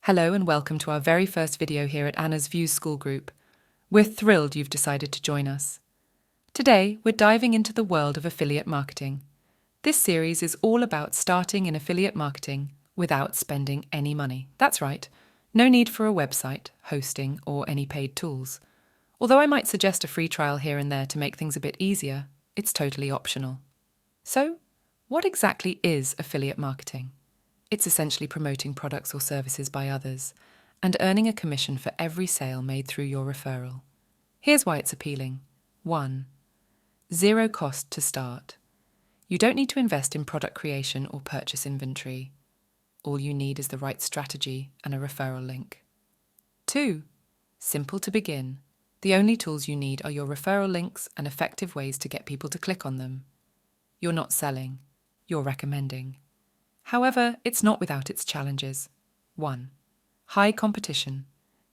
Hello and welcome to our very first video here at Anna's Views School Group. We're thrilled you've decided to join us. Today, we're diving into the world of affiliate marketing. This series is all about starting in affiliate marketing without spending any money. That's right, no need for a website, hosting, or any paid tools. Although I might suggest a free trial here and there to make things a bit easier, it's totally optional. So, what exactly is affiliate marketing? It's essentially promoting products or services by others and earning a commission for every sale made through your referral. Here's why it's appealing. 1. Zero cost to start. You don't need to invest in product creation or purchase inventory. All you need is the right strategy and a referral link. 2. Simple to begin. The only tools you need are your referral links and effective ways to get people to click on them. You're not selling, you're recommending. However, it's not without its challenges. 1. High competition.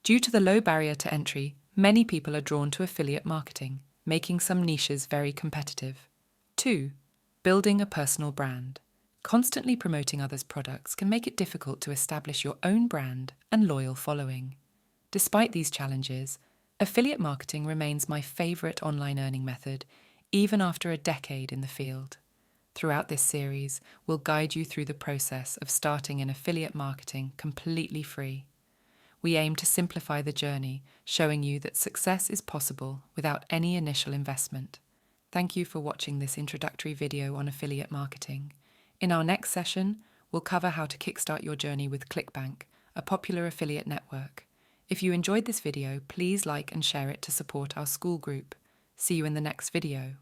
Due to the low barrier to entry, many people are drawn to affiliate marketing, making some niches very competitive. 2. Building a personal brand. Constantly promoting others' products can make it difficult to establish your own brand and loyal following. Despite these challenges, affiliate marketing remains my favorite online earning method, even after a decade in the field. Throughout this series, we'll guide you through the process of starting in affiliate marketing completely free. We aim to simplify the journey, showing you that success is possible without any initial investment. Thank you for watching this introductory video on affiliate marketing. In our next session, we'll cover how to kickstart your journey with ClickBank, a popular affiliate network. If you enjoyed this video, please like and share it to support our school group. See you in the next video.